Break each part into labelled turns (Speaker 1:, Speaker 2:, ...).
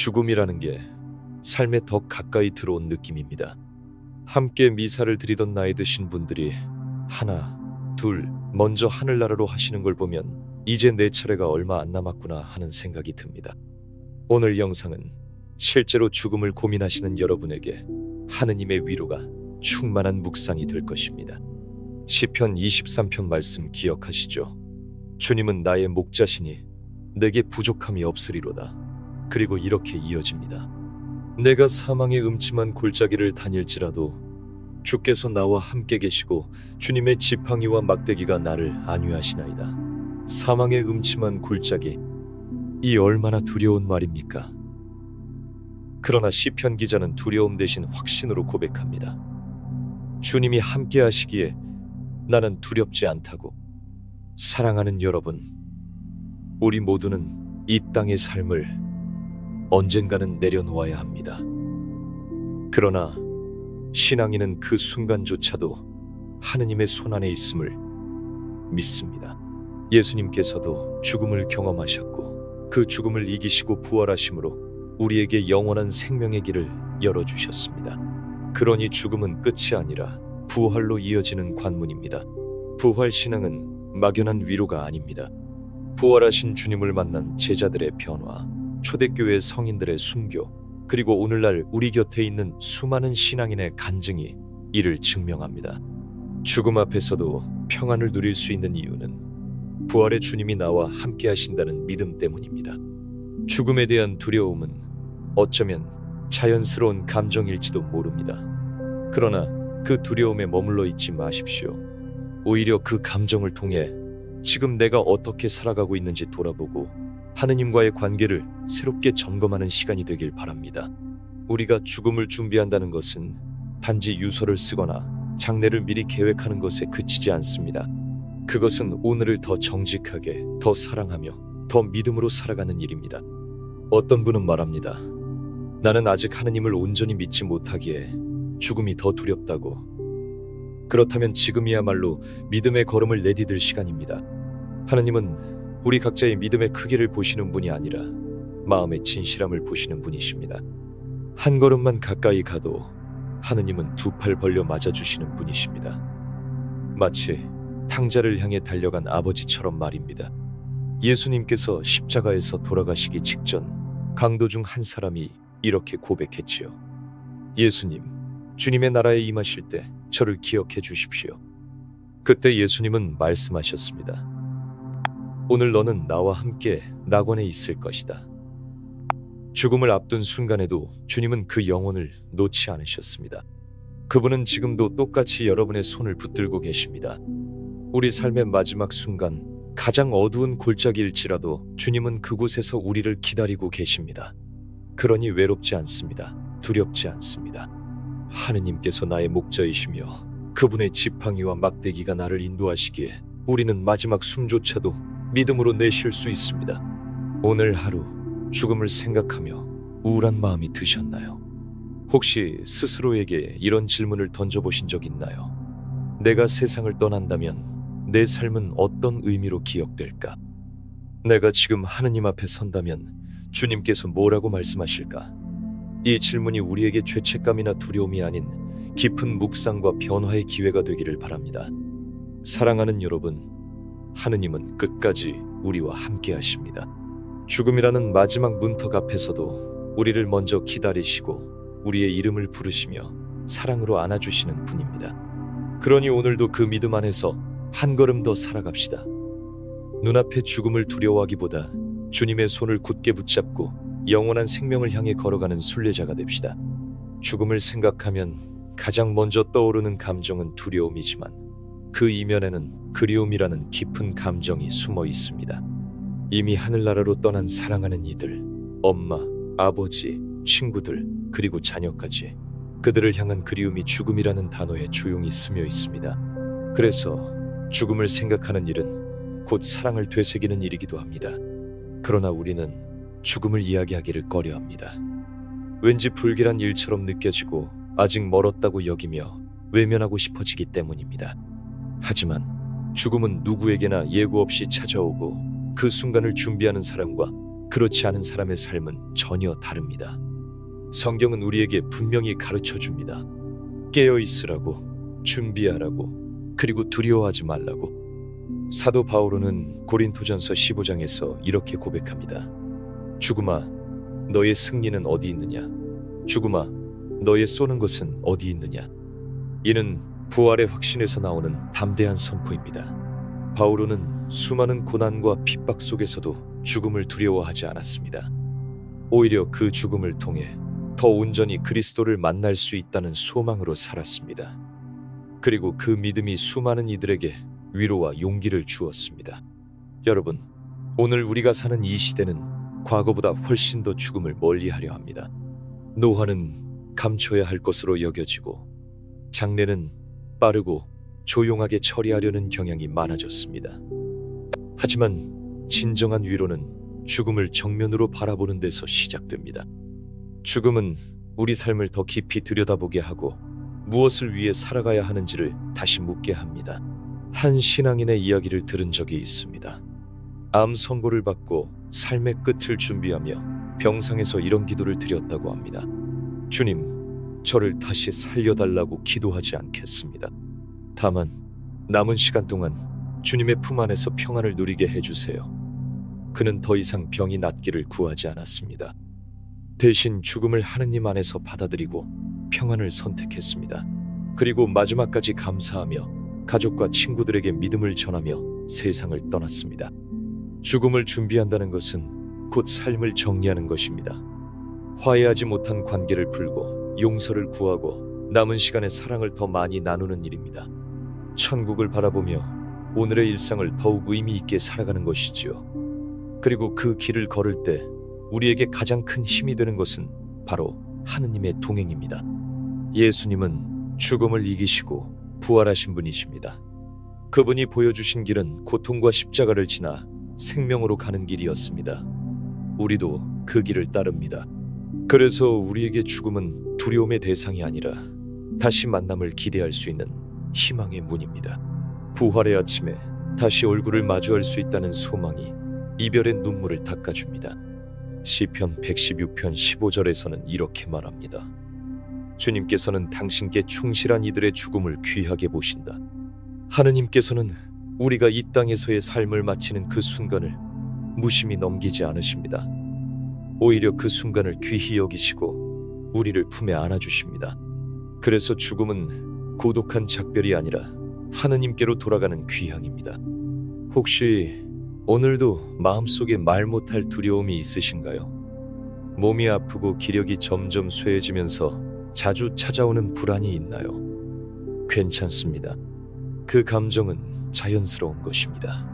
Speaker 1: 죽음이라는 게 삶에 더 가까이 들어온 느낌입니다. 함께 미사를 드리던 나이 드신 분들이 하나, 둘, 먼저 하늘나라로 하시는 걸 보면 이제 내 차례가 얼마 안 남았구나 하는 생각이 듭니다. 오늘 영상은 실제로 죽음을 고민하시는 여러분에게 하느님의 위로가 충만한 묵상이 될 것입니다. 시편 23편 말씀 기억하시죠? 주님은 나의 목자시니 내게 부족함이 없으리로다. 그리고 이렇게 이어집니다. 내가 사망의 음침한 골짜기를 다닐지라도 주께서 나와 함께 계시고 주님의 지팡이와 막대기가 나를 안위하시나이다. 사망의 음침한 골짜기, 이 얼마나 두려운 말입니까? 그러나 시편 기자는 두려움 대신 확신으로 고백합니다. 주님이 함께 하시기에 나는 두렵지 않다고. 사랑하는 여러분, 우리 모두는 이 땅의 삶을 언젠가는 내려놓아야 합니다. 그러나 신앙인은 그 순간조차도 하느님의 손안에 있음을 믿습니다. 예수님께서도 죽음을 경험하셨고 그 죽음을 이기시고 부활하심으로 우리에게 영원한 생명의 길을 열어주셨습니다. 그러니 죽음은 끝이 아니라 부활로 이어지는 관문입니다. 부활신앙은 막연한 위로가 아닙니다. 부활하신 주님을 만난 제자들의 변화, 초대교회 성인들의 순교, 그리고 오늘날 우리 곁에 있는 수많은 신앙인의 간증이 이를 증명합니다. 죽음 앞에서도 평안을 누릴 수 있는 이유는 부활의 주님이 나와 함께 하신다는 믿음 때문입니다. 죽음에 대한 두려움은 어쩌면 자연스러운 감정일지도 모릅니다. 그러나 그 두려움에 머물러 있지 마십시오. 오히려 그 감정을 통해 지금 내가 어떻게 살아가고 있는지 돌아보고 하느님과의 관계를 새롭게 점검하는 시간이 되길 바랍니다. 우리가 죽음을 준비한다는 것은 단지 유서를 쓰거나 장례를 미리 계획하는 것에 그치지 않습니다. 그것은 오늘을 더 정직하게, 더 사랑하며 더 믿음으로 살아가는 일입니다. 어떤 분은 말합니다. 나는 아직 하느님을 온전히 믿지 못하기에 죽음이 더 두렵다고. 그렇다면 지금이야말로 믿음의 걸음을 내디딜 시간입니다. 하느님은 우리 각자의 믿음의 크기를 보시는 분이 아니라 마음의 진실함을 보시는 분이십니다. 한 걸음만 가까이 가도 하느님은 두 팔 벌려 맞아주시는 분이십니다. 마치 탕자를 향해 달려간 아버지처럼 말입니다. 예수님께서 십자가에서 돌아가시기 직전 강도 중 한 사람이 이렇게 고백했지요. 예수님, 주님의 나라에 임하실 때 저를 기억해 주십시오. 그때 예수님은 말씀하셨습니다. 오늘 너는 나와 함께 낙원에 있을 것이다. 죽음을 앞둔 순간에도 주님은 그 영혼을 놓지 않으셨습니다. 그분은 지금도 똑같이 여러분의 손을 붙들고 계십니다. 우리 삶의 마지막 순간, 가장 어두운 골짜기일지라도 주님은 그곳에서 우리를 기다리고 계십니다. 그러니 외롭지 않습니다. 두렵지 않습니다. 하느님께서 나의 목자이시며 그분의 지팡이와 막대기가 나를 인도하시기에 우리는 마지막 숨조차도 믿음으로 내쉴 수 있습니다. 오늘 하루 죽음을 생각하며 우울한 마음이 드셨나요? 혹시 스스로에게 이런 질문을 던져보신 적 있나요? 내가 세상을 떠난다면 내 삶은 어떤 의미로 기억될까? 내가 지금 하느님 앞에 선다면 주님께서 뭐라고 말씀하실까? 이 질문이 우리에게 죄책감이나 두려움이 아닌 깊은 묵상과 변화의 기회가 되기를 바랍니다. 사랑하는 여러분, 하느님은 끝까지 우리와 함께 하십니다. 죽음이라는 마지막 문턱 앞에서도 우리를 먼저 기다리시고 우리의 이름을 부르시며 사랑으로 안아주시는 분입니다. 그러니 오늘도 그 믿음 안에서 한 걸음 더 살아갑시다. 눈앞의 죽음을 두려워하기보다 주님의 손을 굳게 붙잡고 영원한 생명을 향해 걸어가는 순례자가 됩시다. 죽음을 생각하면 가장 먼저 떠오르는 감정은 두려움이지만 그 이면에는 그리움이라는 깊은 감정이 숨어 있습니다. 이미 하늘나라로 떠난 사랑하는 이들, 엄마, 아버지, 친구들, 그리고 자녀까지 그들을 향한 그리움이 죽음이라는 단어에 조용히 스며 있습니다. 그래서 죽음을 생각하는 일은 곧 사랑을 되새기는 일이기도 합니다. 그러나 우리는 죽음을 이야기하기를 꺼려합니다. 왠지 불길한 일처럼 느껴지고 아직 멀었다고 여기며 외면하고 싶어지기 때문입니다. 하지만 죽음은 누구에게나 예고 없이 찾아오고 그 순간을 준비하는 사람과 그렇지 않은 사람의 삶은 전혀 다릅니다. 성경은 우리에게 분명히 가르쳐 줍니다. 깨어 있으라고, 준비하라고, 그리고 두려워하지 말라고. 사도 바오로는 고린토전서 15장에서 이렇게 고백합니다. 죽음아, 너의 승리는 어디 있느냐? 죽음아, 너의 쏘는 것은 어디 있느냐? 이는 부활의 확신에서 나오는 담대한 선포입니다. 바오로는 수많은 고난과 핍박 속에서도 죽음을 두려워하지 않았습니다. 오히려 그 죽음을 통해 더 온전히 그리스도를 만날 수 있다는 소망으로 살았습니다. 그리고 그 믿음이 수많은 이들에게 위로와 용기를 주었습니다. 여러분, 오늘 우리가 사는 이 시대는 과거보다 훨씬 더 죽음을 멀리하려 합니다. 노화는 감춰야 할 것으로 여겨지고 장례는 빠르고 조용하게 처리하려는 경향이 많아졌습니다. 하지만 진정한 위로는 죽음을 정면으로 바라보는 데서 시작됩니다. 죽음은 우리 삶을 더 깊이 들여다보게 하고 무엇을 위해 살아가야 하는지를 다시 묻게 합니다. 한 신앙인의 이야기를 들은 적이 있습니다. 암 선고를 받고 삶의 끝을 준비하며 병상에서 이런 기도를 드렸다고 합니다. 주님, 저를 다시 살려달라고 기도하지 않겠습니다. 다만 남은 시간 동안 주님의 품 안에서 평안을 누리게 해주세요. 그는 더 이상 병이 낫기를 구하지 않았습니다. 대신 죽음을 하느님 안에서 받아들이고 평안을 선택했습니다. 그리고 마지막까지 감사하며 가족과 친구들에게 믿음을 전하며 세상을 떠났습니다. 죽음을 준비한다는 것은 곧 삶을 정리하는 것입니다. 화해하지 못한 관계를 풀고 용서를 구하고 남은 시간에 사랑을 더 많이 나누는 일입니다. 천국을 바라보며 오늘의 일상을 더욱 의미 있게 살아가는 것이지요. 그리고 그 길을 걸을 때 우리에게 가장 큰 힘이 되는 것은 바로 하느님의 동행입니다. 예수님은 죽음을 이기시고 부활하신 분이십니다. 그분이 보여주신 길은 고통과 십자가를 지나 생명으로 가는 길이었습니다. 우리도 그 길을 따릅니다. 그래서 우리에게 죽음은 두려움의 대상이 아니라 다시 만남을 기대할 수 있는 희망의 문입니다. 부활의 아침에 다시 얼굴을 마주할 수 있다는 소망이 이별의 눈물을 닦아줍니다. 시편 116편 15절에서는 이렇게 말합니다. 주님께서는 당신께 충실한 이들의 죽음을 귀하게 보신다. 하느님께서는 우리가 이 땅에서의 삶을 마치는 그 순간을 무심히 넘기지 않으십니다. 오히려 그 순간을 귀히 여기시고 우리를 품에 안아주십니다. 그래서 죽음은 고독한 작별이 아니라 하느님께로 돌아가는 귀향입니다. 혹시 오늘도 마음속에 말 못할 두려움이 있으신가요? 몸이 아프고 기력이 점점 쇠해지면서 자주 찾아오는 불안이 있나요? 괜찮습니다. 그 감정은 자연스러운 것입니다.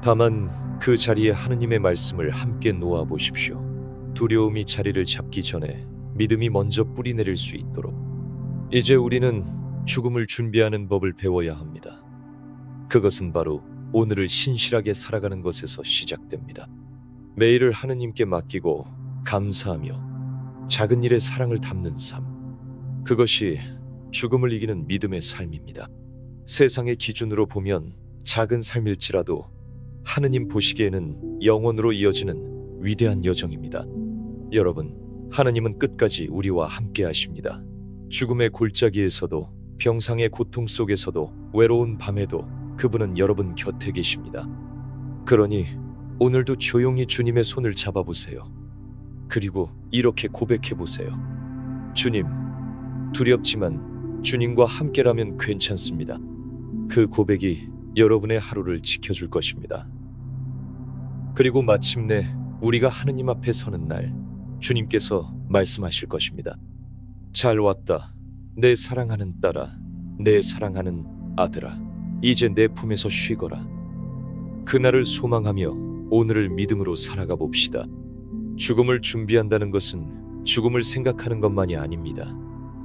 Speaker 1: 다만 그 자리에 하느님의 말씀을 함께 놓아 보십시오. 두려움이 자리를 잡기 전에 믿음이 먼저 뿌리내릴 수 있도록. 이제 우리는 죽음을 준비하는 법을 배워야 합니다. 그것은 바로 오늘을 신실하게 살아가는 것에서 시작됩니다. 매일을 하느님께 맡기고 감사하며 작은 일에 사랑을 담는 삶. 그것이 죽음을 이기는 믿음의 삶입니다. 세상의 기준으로 보면 작은 삶일지라도 하느님 보시기에는 영원으로 이어지는 위대한 여정입니다. 여러분, 하느님은 끝까지 우리와 함께 하십니다. 죽음의 골짜기에서도 병상의 고통 속에서도 외로운 밤에도 그분은 여러분 곁에 계십니다. 그러니 오늘도 조용히 주님의 손을 잡아보세요. 그리고 이렇게 고백해보세요. 주님, 두렵지만 주님과 함께라면 괜찮습니다. 그 고백이 여러분의 하루를 지켜줄 것입니다. 그리고 마침내 우리가 하느님 앞에 서는 날 주님께서 말씀하실 것입니다. 잘 왔다, 내 사랑하는 딸아, 내 사랑하는 아들아. 이제 내 품에서 쉬거라. 그날을 소망하며 오늘을 믿음으로 살아가 봅시다. 죽음을 준비한다는 것은 죽음을 생각하는 것만이 아닙니다.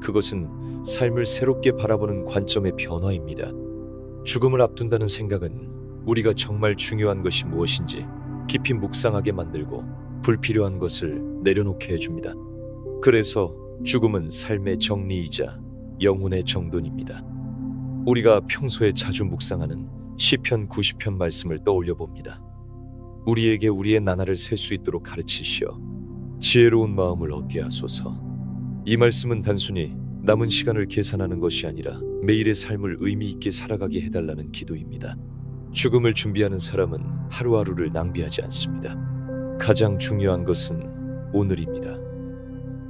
Speaker 1: 그것은 삶을 새롭게 바라보는 관점의 변화입니다. 죽음을 앞둔다는 생각은 우리가 정말 중요한 것이 무엇인지 깊이 묵상하게 만들고 불필요한 것을 내려놓게 해줍니다. 그래서 죽음은 삶의 정리이자 영혼의 정돈입니다. 우리가 평소에 자주 묵상하는 시편 90편 말씀을 떠올려 봅니다. 우리에게 우리의 나날을 셀 수 있도록 가르치시어 지혜로운 마음을 얻게 하소서. 이 말씀은 단순히 남은 시간을 계산하는 것이 아니라 매일의 삶을 의미 있게 살아가게 해달라는 기도입니다. 죽음을 준비하는 사람은 하루하루를 낭비하지 않습니다. 가장 중요한 것은 오늘입니다.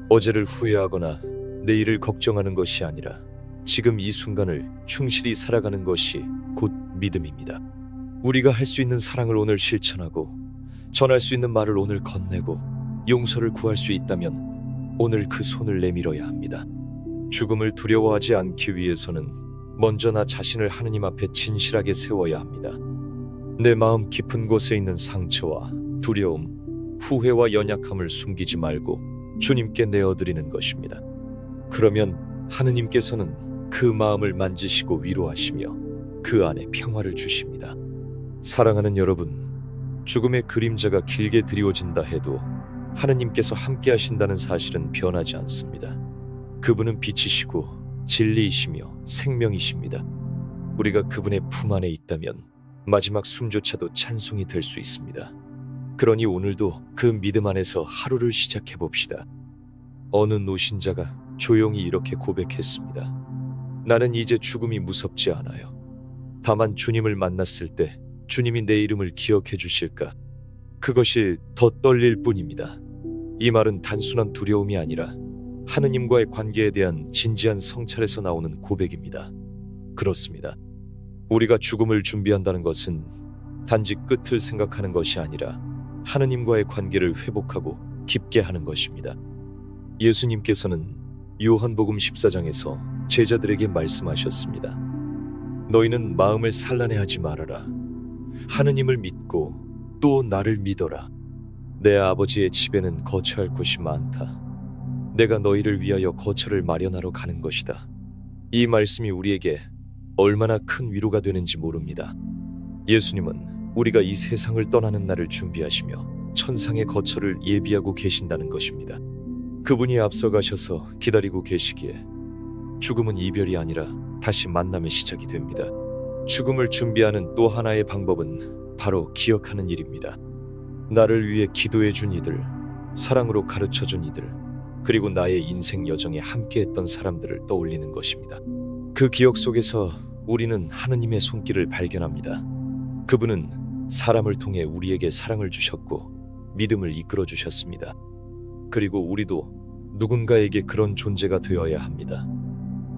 Speaker 1: 어제를 후회하거나 내일을 걱정하는 것이 아니라 지금 이 순간을 충실히 살아가는 것이 곧 믿음입니다. 우리가 할 수 있는 사랑을 오늘 실천하고 전할 수 있는 말을 오늘 건네고 용서를 구할 수 있다면 오늘 그 손을 내밀어야 합니다. 죽음을 두려워하지 않기 위해서는 먼저 나 자신을 하느님 앞에 진실하게 세워야 합니다. 내 마음 깊은 곳에 있는 상처와 두려움, 후회와 연약함을 숨기지 말고 주님께 내어드리는 것입니다. 그러면 하느님께서는 그 마음을 만지시고 위로하시며 그 안에 평화를 주십니다. 사랑하는 여러분, 죽음의 그림자가 길게 드리워진다 해도 하느님께서 함께 하신다는 사실은 변하지 않습니다. 그분은 빛이시고 진리이시며 생명이십니다. 우리가 그분의 품 안에 있다면 마지막 숨조차도 찬송이 될 수 있습니다. 그러니 오늘도 그 믿음 안에서 하루를 시작해 봅시다. 어느 노신자가 조용히 이렇게 고백했습니다. 나는 이제 죽음이 무섭지 않아요. 다만 주님을 만났을 때 주님이 내 이름을 기억해 주실까? 그것이 더 떨릴 뿐입니다. 이 말은 단순한 두려움이 아니라 하느님과의 관계에 대한 진지한 성찰에서 나오는 고백입니다. 그렇습니다. 우리가 죽음을 준비한다는 것은 단지 끝을 생각하는 것이 아니라 하느님과의 관계를 회복하고 깊게 하는 것입니다. 예수님께서는 요한복음 14장에서 제자들에게 말씀하셨습니다. 너희는 마음을 산란해하지 말아라. 하느님을 믿고 또 나를 믿어라. 내 아버지의 집에는 거처할 곳이 많다. 내가 너희를 위하여 거처를 마련하러 가는 것이다. 이 말씀이 우리에게 얼마나 큰 위로가 되는지 모릅니다. 예수님은 우리가 이 세상을 떠나는 날을 준비하시며 천상의 거처를 예비하고 계신다는 것입니다. 그분이 앞서가셔서 기다리고 계시기에 죽음은 이별이 아니라 다시 만남의 시작이 됩니다. 죽음을 준비하는 또 하나의 방법은 바로 기억하는 일입니다. 나를 위해 기도해 준 이들, 사랑으로 가르쳐 준 이들, 그리고 나의 인생 여정에 함께했던 사람들을 떠올리는 것입니다. 그 기억 속에서 우리는 하느님의 손길을 발견합니다. 그분은 사람을 통해 우리에게 사랑을 주셨고 믿음을 이끌어 주셨습니다. 그리고 우리도 누군가에게 그런 존재가 되어야 합니다.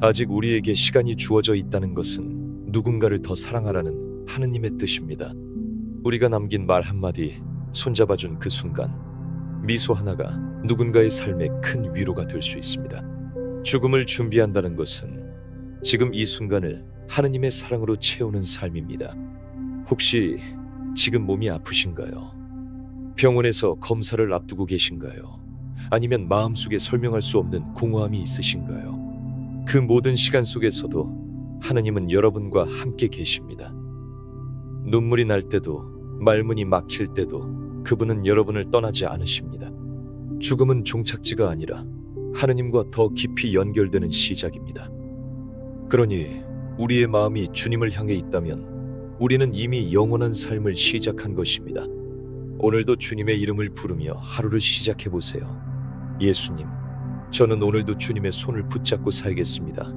Speaker 1: 아직 우리에게 시간이 주어져 있다는 것은 누군가를 더 사랑하라는 하느님의 뜻입니다. 우리가 남긴 말 한마디, 손잡아준 그 순간, 미소 하나가 누군가의 삶에 큰 위로가 될 수 있습니다. 죽음을 준비한다는 것은 지금 이 순간을 하느님의 사랑으로 채우는 삶입니다. 혹시 지금 몸이 아프신가요? 병원에서 검사를 앞두고 계신가요? 아니면 마음속에 설명할 수 없는 공허함이 있으신가요? 그 모든 시간 속에서도 하느님은 여러분과 함께 계십니다. 눈물이 날 때도 말문이 막힐 때도 그분은 여러분을 떠나지 않으십니다. 죽음은 종착지가 아니라 하느님과 더 깊이 연결되는 시작입니다. 그러니 우리의 마음이 주님을 향해 있다면 우리는 이미 영원한 삶을 시작한 것입니다. 오늘도 주님의 이름을 부르며 하루를 시작해 보세요. 예수님, 저는 오늘도 주님의 손을 붙잡고 살겠습니다.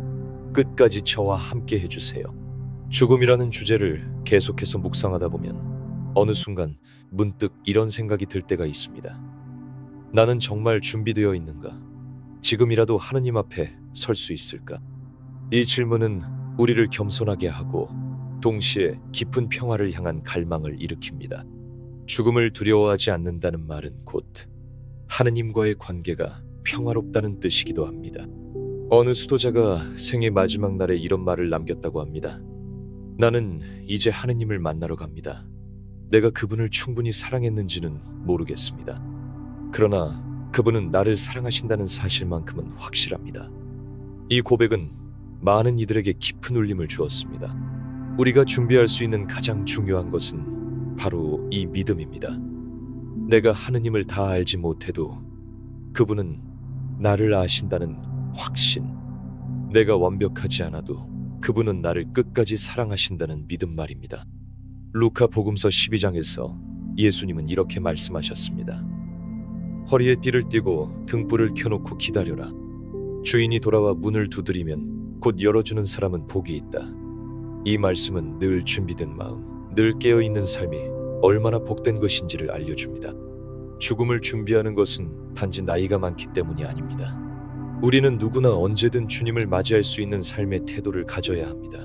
Speaker 1: 끝까지 저와 함께 해주세요. 죽음이라는 주제를 계속해서 묵상하다 보면 어느 순간 문득 이런 생각이 들 때가 있습니다. 나는 정말 준비되어 있는가? 지금이라도 하느님 앞에 설 수 있을까? 이 질문은 우리를 겸손하게 하고 동시에 깊은 평화를 향한 갈망을 일으킵니다. 죽음을 두려워하지 않는다는 말은 곧 하느님과의 관계가 평화롭다는 뜻이기도 합니다. 어느 수도자가 생애 마지막 날에 이런 말을 남겼다고 합니다. 나는 이제 하느님을 만나러 갑니다. 내가 그분을 충분히 사랑했는지는 모르겠습니다. 그러나 그분은 나를 사랑하신다는 사실만큼은 확실합니다. 이 고백은 많은 이들에게 깊은 울림을 주었습니다. 우리가 준비할 수 있는 가장 중요한 것은 바로 이 믿음입니다. 내가 하느님을 다 알지 못해도 그분은 나를 아신다는 확신, 내가 완벽하지 않아도 그분은 나를 끝까지 사랑하신다는 믿음 말입니다. 루카 복음서 12장에서 예수님은 이렇게 말씀하셨습니다. 허리에 띠를 띠고 등불을 켜놓고 기다려라. 주인이 돌아와 문을 두드리면 곧 열어주는 사람은 복이 있다. 이 말씀은 늘 준비된 마음, 늘 깨어있는 삶이 얼마나 복된 것인지를 알려줍니다. 죽음을 준비하는 것은 단지 나이가 많기 때문이 아닙니다. 우리는 누구나 언제든 주님을 맞이할 수 있는 삶의 태도를 가져야 합니다.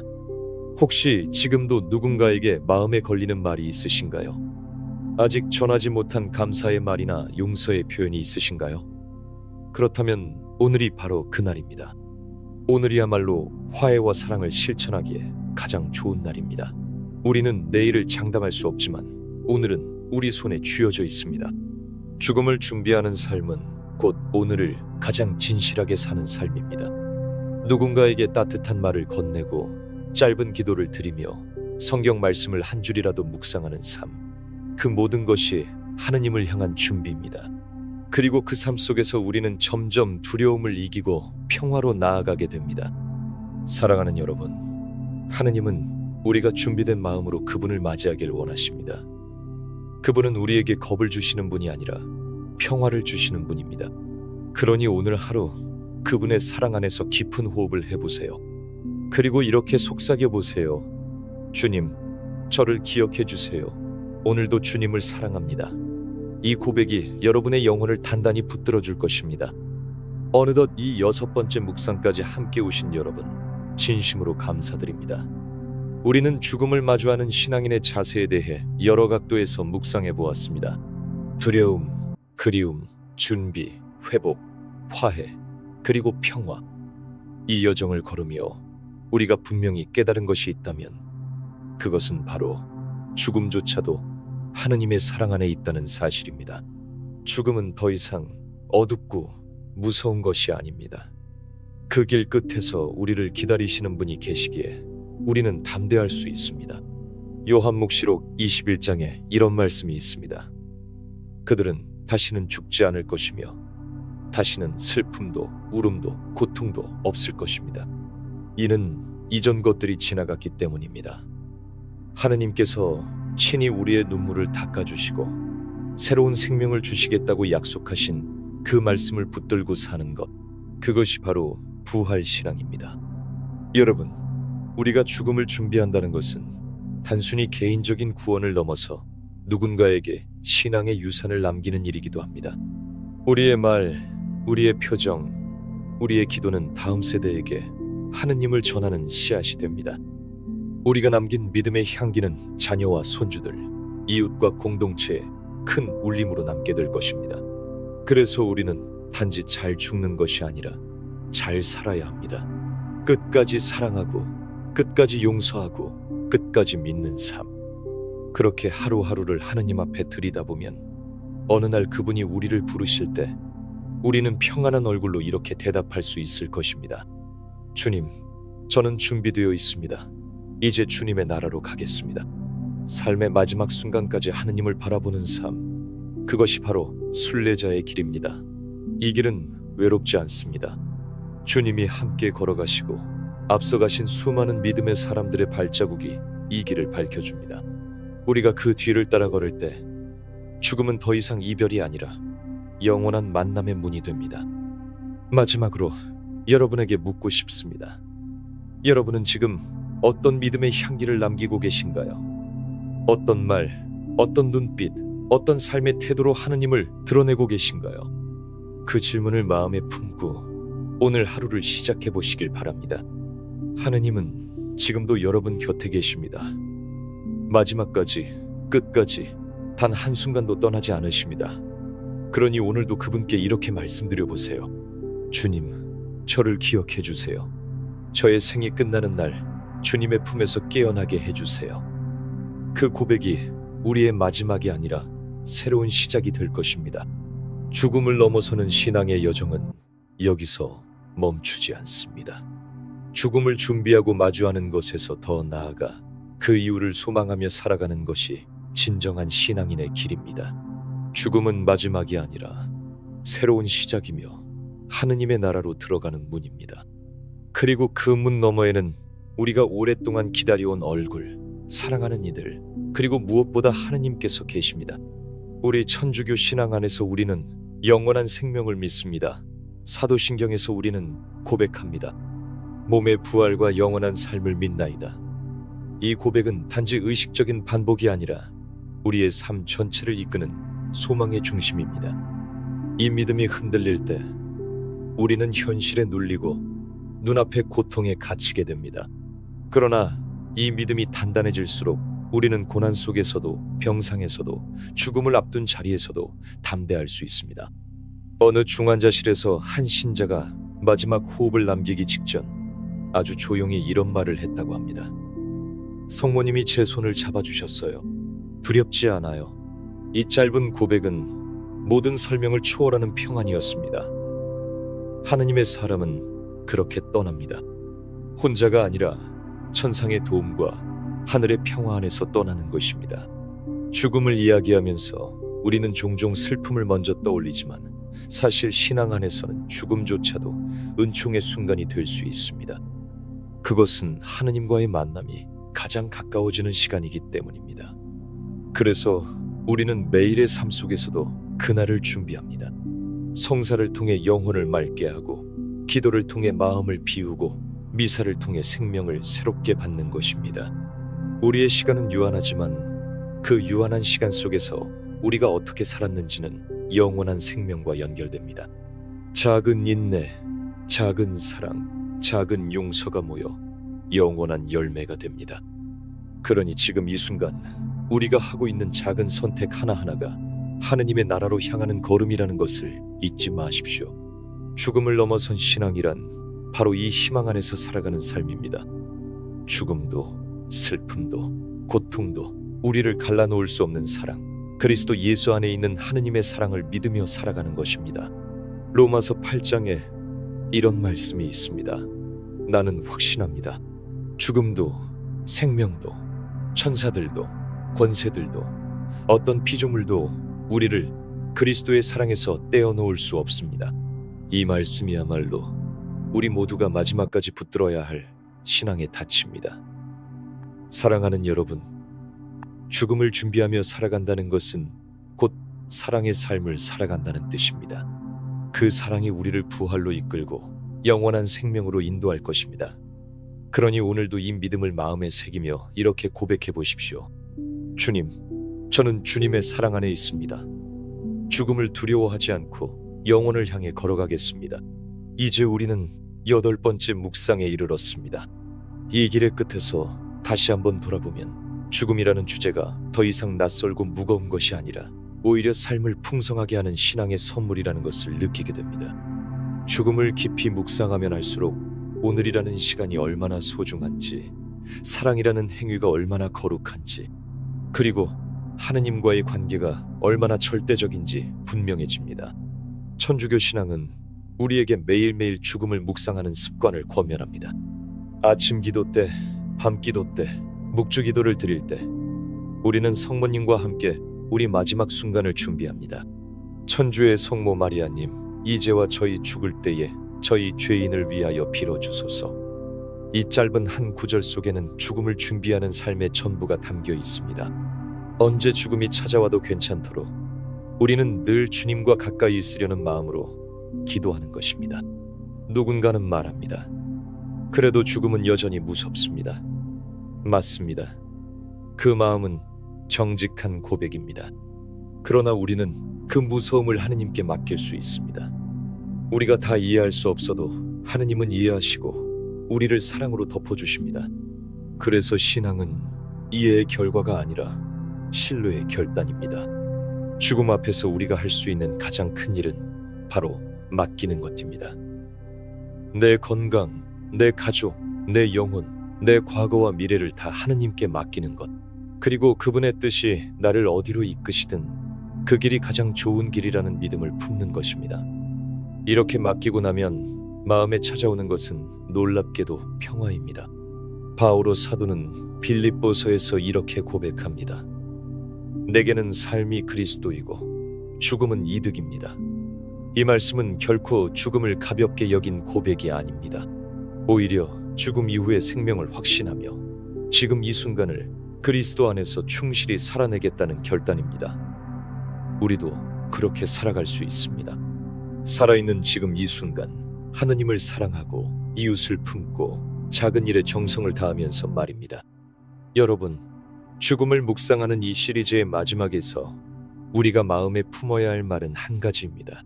Speaker 1: 혹시 지금도 누군가에게 마음에 걸리는 말이 있으신가요? 아직 전하지 못한 감사의 말이나 용서의 표현이 있으신가요? 그렇다면 오늘이 바로 그날입니다. 오늘이야말로 화해와 사랑을 실천하기에 가장 좋은 날입니다. 우리는 내일을 장담할 수 없지만 오늘은 우리 손에 쥐어져 있습니다. 죽음을 준비하는 삶은 곧 오늘을 가장 진실하게 사는 삶입니다. 누군가에게 따뜻한 말을 건네고 짧은 기도를 드리며 성경 말씀을 한 줄이라도 묵상하는 삶. 그 모든 것이 하느님을 향한 준비입니다. 그리고 그 삶 속에서 우리는 점점 두려움을 이기고 평화로 나아가게 됩니다. 사랑하는 여러분, 하느님은 우리가 준비된 마음으로 그분을 맞이하길 원하십니다. 그분은 우리에게 겁을 주시는 분이 아니라 평화를 주시는 분입니다. 그러니 오늘 하루 그분의 사랑 안에서 깊은 호흡을 해보세요. 그리고 이렇게 속삭여 보세요. 주님, 저를 기억해 주세요. 오늘도 주님을 사랑합니다. 이 고백이 여러분의 영혼을 단단히 붙들어 줄 것입니다. 어느덧 이 6번째 묵상까지 함께 오신 여러분, 진심으로 감사드립니다. 우리는 죽음을 마주하는 신앙인의 자세에 대해 여러 각도에서 묵상해 보았습니다. 두려움, 그리움, 준비, 회복, 화해, 그리고 평화. 이 여정을 걸으며 우리가 분명히 깨달은 것이 있다면 그것은 바로 죽음조차도 하느님의 사랑 안에 있다는 사실입니다. 죽음은 더 이상 어둡고 무서운 것이 아닙니다. 그 길 끝에서 우리를 기다리시는 분이 계시기에 우리는 담대할 수 있습니다. 요한묵시록 21장에 이런 말씀이 있습니다. 그들은 다시는 죽지 않을 것이며 다시는 슬픔도 울음도 고통도 없을 것입니다. 이는 이전 것들이 지나갔기 때문입니다. 하느님께서 친히 우리의 눈물을 닦아주시고 새로운 생명을 주시겠다고 약속하신 그 말씀을 붙들고 사는 것, 그것이 바로 부활신앙입니다. 여러분, 우리가 죽음을 준비한다는 것은 단순히 개인적인 구원을 넘어서 누군가에게 신앙의 유산을 남기는 일이기도 합니다. 우리의 말, 우리의 표정, 우리의 기도는 다음 세대에게 하느님을 전하는 씨앗이 됩니다. 우리가 남긴 믿음의 향기는 자녀와 손주들, 이웃과 공동체에 큰 울림으로 남게 될 것입니다. 그래서 우리는 단지 잘 죽는 것이 아니라 잘 살아야 합니다. 끝까지 사랑하고, 끝까지 용서하고, 끝까지 믿는 삶. 그렇게 하루하루를 하느님 앞에 들이다보면 어느 날 그분이 우리를 부르실 때 우리는 평안한 얼굴로 이렇게 대답할 수 있을 것입니다. 주님, 저는 준비되어 있습니다. 이제 주님의 나라로 가겠습니다. 삶의 마지막 순간까지 하느님을 바라보는 삶, 그것이 바로 순례자의 길입니다. 이 길은 외롭지 않습니다. 주님이 함께 걸어가시고 앞서가신 수많은 믿음의 사람들의 발자국이 이 길을 밝혀줍니다. 우리가 그 뒤를 따라 걸을 때 죽음은 더 이상 이별이 아니라 영원한 만남의 문이 됩니다. 마지막으로 여러분에게 묻고 싶습니다. 여러분은 지금 어떤 믿음의 향기를 남기고 계신가요? 어떤 말, 어떤 눈빛, 어떤 삶의 태도로 하느님을 드러내고 계신가요? 그 질문을 마음에 품고 오늘 하루를 시작해 보시길 바랍니다. 하느님은 지금도 여러분 곁에 계십니다. 마지막까지, 끝까지 단 한순간도 떠나지 않으십니다. 그러니 오늘도 그분께 이렇게 말씀드려 보세요. 주님, 저를 기억해 주세요. 저의 생이 끝나는 날 주님의 품에서 깨어나게 해주세요. 그 고백이 우리의 마지막이 아니라 새로운 시작이 될 것입니다. 죽음을 넘어서는 신앙의 여정은 여기서 멈추지 않습니다. 죽음을 준비하고 마주하는 것에서 더 나아가 그 이유를 소망하며 살아가는 것이 진정한 신앙인의 길입니다. 죽음은 마지막이 아니라 새로운 시작이며 하느님의 나라로 들어가는 문입니다. 그리고 그 문 너머에는 우리가 오랫동안 기다려온 얼굴, 사랑하는 이들, 그리고 무엇보다 하느님께서 계십니다. 우리 천주교 신앙 안에서 우리는 영원한 생명을 믿습니다. 사도신경에서 우리는 고백합니다. 몸의 부활과 영원한 삶을 믿나이다. 이 고백은 단지 의식적인 반복이 아니라 우리의 삶 전체를 이끄는 소망의 중심입니다. 이 믿음이 흔들릴 때 우리는 현실에 눌리고 눈앞의 고통에 갇히게 됩니다. 그러나 이 믿음이 단단해질수록 우리는 고난 속에서도 병상에서도 죽음을 앞둔 자리에서도 담대할 수 있습니다. 어느 중환자실에서 한 신자가 마지막 호흡을 남기기 직전 아주 조용히 이런 말을 했다고 합니다. 성모님이 제 손을 잡아주셨어요. 두렵지 않아요. 이 짧은 고백은 모든 설명을 초월하는 평안이었습니다. 하느님의 사람은 그렇게 떠납니다. 혼자가 아니라 천상의 도움과 하늘의 평화 안에서 떠나는 것입니다. 죽음을 이야기하면서 우리는 종종 슬픔을 먼저 떠올리지만 사실 신앙 안에서는 죽음조차도 은총의 순간이 될 수 있습니다. 그것은 하느님과의 만남이 가장 가까워지는 시간이기 때문입니다. 그래서 우리는 매일의 삶 속에서도 그날을 준비합니다. 성사를 통해 영혼을 맑게 하고 기도를 통해 마음을 비우고 미사를 통해 생명을 새롭게 받는 것입니다. 우리의 시간은 유한하지만 그 유한한 시간 속에서 우리가 어떻게 살았는지는 영원한 생명과 연결됩니다. 작은 인내, 작은 사랑, 작은 용서가 모여 영원한 열매가 됩니다. 그러니 지금 이 순간 우리가 하고 있는 작은 선택 하나하나가 하느님의 나라로 향하는 걸음이라는 것을 잊지 마십시오. 죽음을 넘어선 신앙이란 바로 이 희망 안에서 살아가는 삶입니다. 죽음도 슬픔도 고통도 우리를 갈라놓을 수 없는 사랑, 그리스도 예수 안에 있는 하느님의 사랑을 믿으며 살아가는 것입니다. 로마서 8장에 이런 말씀이 있습니다. 나는 확신합니다. 죽음도 생명도 천사들도 권세들도 어떤 피조물도 우리를 그리스도의 사랑에서 떼어놓을 수 없습니다. 이 말씀이야말로 우리 모두가 마지막까지 붙들어야 할 신앙의 닻입니다. 사랑하는 여러분, 죽음을 준비하며 살아간다는 것은 곧 사랑의 삶을 살아간다는 뜻입니다. 그 사랑이 우리를 부활로 이끌고 영원한 생명으로 인도할 것입니다. 그러니 오늘도 이 믿음을 마음에 새기며 이렇게 고백해 보십시오. 주님, 저는 주님의 사랑 안에 있습니다. 죽음을 두려워하지 않고 영혼을 향해 걸어가겠습니다. 이제 우리는 8번째 묵상에 이르렀습니다. 이 길의 끝에서 다시 한번 돌아보면 죽음이라는 주제가 더 이상 낯설고 무거운 것이 아니라 오히려 삶을 풍성하게 하는 신앙의 선물이라는 것을 느끼게 됩니다. 죽음을 깊이 묵상하면 할수록 오늘이라는 시간이 얼마나 소중한지, 사랑이라는 행위가 얼마나 거룩한지, 그리고 하느님과의 관계가 얼마나 절대적인지 분명해집니다. 천주교 신앙은 우리에게 매일매일 죽음을 묵상하는 습관을 권면합니다. 아침 기도 때, 밤 기도 때, 묵주 기도를 드릴 때 우리는 성모님과 함께 우리 마지막 순간을 준비합니다. 천주의 성모 마리아님, 이제와 저희 죽을 때에 저희 죄인을 위하여 빌어주소서. 이 짧은 한 구절 속에는 죽음을 준비하는 삶의 전부가 담겨 있습니다. 언제 죽음이 찾아와도 괜찮도록 우리는 늘 주님과 가까이 있으려는 마음으로 기도하는 것입니다. 누군가는 말합니다. 그래도 죽음은 여전히 무섭습니다. 맞습니다. 그 마음은 정직한 고백입니다. 그러나 우리는 그 무서움을 하느님께 맡길 수 있습니다. 우리가 다 이해할 수 없어도 하느님은 이해하시고 우리를 사랑으로 덮어주십니다. 그래서 신앙은 이해의 결과가 아니라 신뢰의 결단입니다. 죽음 앞에서 우리가 할 수 있는 가장 큰 일은 바로 맡기는 것입니다. 내 건강, 내 가족, 내 영혼, 내 과거와 미래를 다 하느님께 맡기는 것. 그리고 그분의 뜻이 나를 어디로 이끄시든 그 길이 가장 좋은 길이라는 믿음을 품는 것입니다. 이렇게 맡기고 나면 마음에 찾아오는 것은 놀랍게도 평화입니다. 바오로 사도는 빌립보서에서 이렇게 고백합니다. 내게는 삶이 그리스도이고 죽음은 이득입니다. 이 말씀은 결코 죽음을 가볍게 여긴 고백이 아닙니다. 오히려 죽음 이후의 생명을 확신하며 지금 이 순간을 그리스도 안에서 충실히 살아내겠다는 결단입니다. 우리도 그렇게 살아갈 수 있습니다. 살아있는 지금 이 순간 하느님을 사랑하고 이웃을 품고 작은 일에 정성을 다하면서 말입니다. 여러분, 죽음을 묵상하는 이 시리즈의 마지막에서 우리가 마음에 품어야 할 말은 한 가지입니다.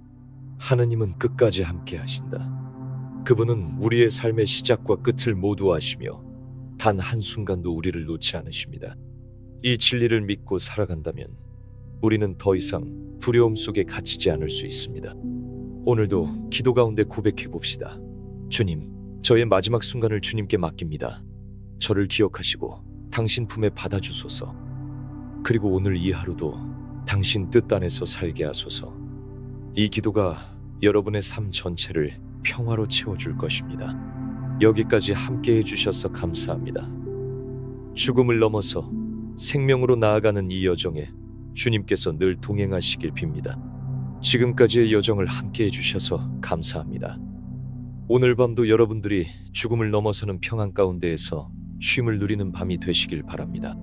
Speaker 1: 하느님은 끝까지 함께 하신다. 그분은 우리의 삶의 시작과 끝을 모두 아시며 단 한순간도 우리를 놓지 않으십니다. 이 진리를 믿고 살아간다면 우리는 더 이상 두려움 속에 갇히지 않을 수 있습니다. 오늘도 기도 가운데 고백해 봅시다. 주님, 저의 마지막 순간을 주님께 맡깁니다. 저를 기억하시고 당신 품에 받아주소서. 그리고 오늘 이 하루도 당신 뜻 안에서 살게 하소서. 이 기도가 여러분의 삶 전체를 평화로 채워줄 것입니다. 여기까지 함께 해주셔서 감사합니다. 죽음을 넘어서 생명으로 나아가는 이 여정에 주님께서 늘 동행하시길 빕니다. 지금까지의 여정을 함께 해주셔서 감사합니다. 오늘 밤도 여러분들이 죽음을 넘어서는 평안 가운데에서 쉼을 누리는 밤이 되시길 바랍니다.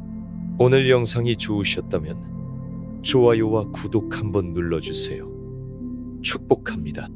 Speaker 1: 오늘 영상이 좋으셨다면 좋아요와 구독 한번 눌러주세요. 축복합니다.